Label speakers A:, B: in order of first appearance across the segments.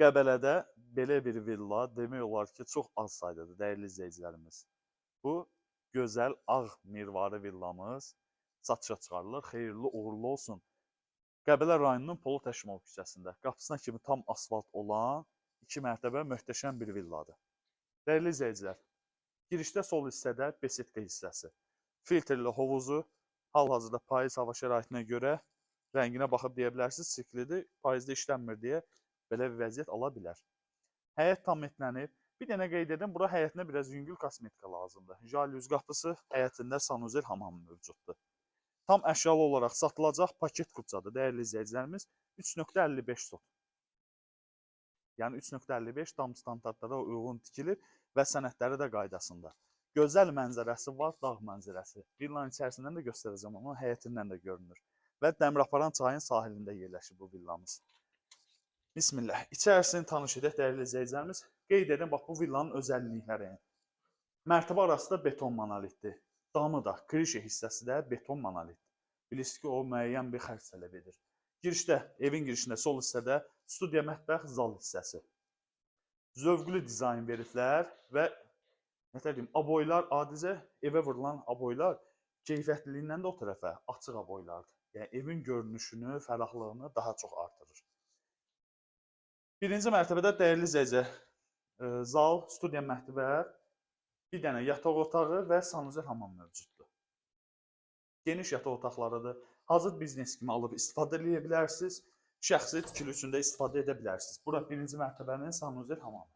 A: Qəbələdə belə bir villa demək olar ki, çox az saydadır, dəyərli izləyicilərimiz. Bu gözəl ağ mirvari villamız satışa çıxarılır. Xeyirli uğurlu olsun. Qəbələ rayonunun Polad Həşimov küçəsində qapısına kimi tam asfalt olan 2 mərtəbə möhtəşəm bir villadır. Dəyərli izləyicilər, girişdə sol hissədə besetka hissəsi, filtrli hovuzu, hal-hazırda payız hava şəraitinə görə rənginə baxıb deyə bilərsiniz, siklidir, payızda işlənmir deyə belə bir vəziyyət ala bilər. Həyət tam etlənib. Bir dənə qeyd edim, bura həyətinə biraz yüngül kosmetika lazımdır. Jalüz qapısı, həyətində sanuzel hamam mövcuddur. Tam əşyalı olaraq satılacaq paket kupçadır, dəyərli izləyicilərimiz. 3.55 sot. Yəni 3.55 tam standartlara uyğun tikilib və sənədləri də qaydasında. Gözəl mənzərəsi var, dağ mənzərəsi. Villanın içərisindən də göstərəcəm, amma həyətindən də görünür. Və Dəmiraparan çayın sahilində yerləşir bu villamız. Bismillah. İçərisini tanış edək, dəyərli izləyicilərimiz. Qeyd edin, bax, bu villanın özəllikləri. Mərtəbə arası da beton monolitdir. Damı da, krişə hissəsi də beton monolitdir. Bilirsiniz ki, o müəyyən bir xərc tələb edir. Girişdə, evin girişində sol hissədə studiya mətbəx zal hissəsi. Zövqlü dizayn veriblər və aboylar, adicə evə vurulan aboylar keyfiyyətliyindən də o tərəfə açıq aboylardır. Yəni, evin görünüşünü, fərahlığını daha çox artırır. Birinci mərtəbədə dəyərli izləyicilər, zal, studiya mətbəx, bir dənə yataq otağı və sanuzel hamam mövcuddur. Geniş yataq otaqlarıdır. Hazır biznes kimi alıb istifadə edə bilərsiniz. Şəxsi tikili üçün də istifadə edə bilərsiniz. Bura birinci mərtəbənin sanuzel hamamı.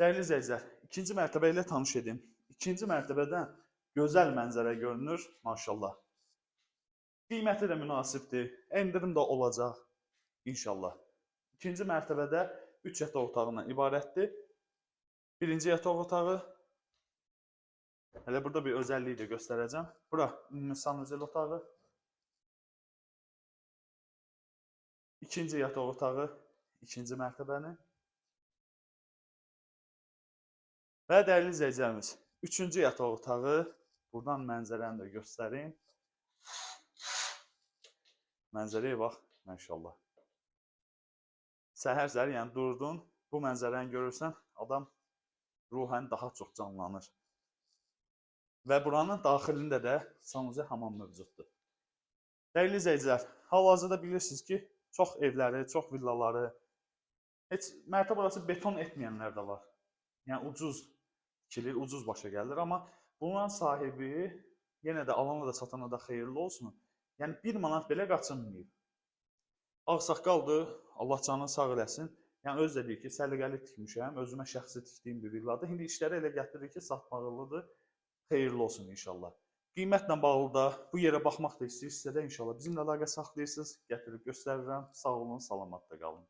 A: Dəyərli izləyicilər, ikinci mərtəbə ilə tanış edim. İkinci mərtəbədən gözəl mənzərə görünür, maşallah. Qiyməti də münasibdir, endirim də olacaq. İnşallah. İkinci mərtəbədə 3 yataq otağından ibarətdir. Birinci yataq otağı. Hələ burada bir özəlliyi də göstərəcəm. Bura ümumi sanuzel otağı. İkinci yataq otağı. İkinci mərtəbənin. Və dəyərli izləyicilərimiz, üçüncü yataq otağı. Buradan mənzərəni də göstərim. Mənzərəyə bax, maşallah. Səhər-səhər, yəni durdun, bu mənzərəni görürsən, adam ruhən daha çox canlanır. Və buranın daxilində də sanuzel hamam mövcuddur. Dəyərli izləyicilər, hal-hazırda bilirsiniz ki, çox evləri, çox villaları, heç mərtəbə arası beton etməyənlər də var. Yəni ucuz tikilir, ucuz başa gəlir, amma bunların sahibi yenə də alana da satana da xeyirli olsun. Yəni 1 manat belə qaçınmayıb. Ağsaqqaldır, Allah canını sağ eləsin. Yəni özü də deyir ki, səliqəli tikmişəm, özümə şəxsi tikdiyim bir villadır. İndi işləri elə gətirir ki, satmaqlıdır. Xeyirli olsun inşallah. Qiymətlə bağlı da bu yerə baxmaq da istəyirsinizsə də inşallah bizimlə əlaqə saxlayırsınız, gətirib göstərirəm. Sağ olun, salamatla qalın.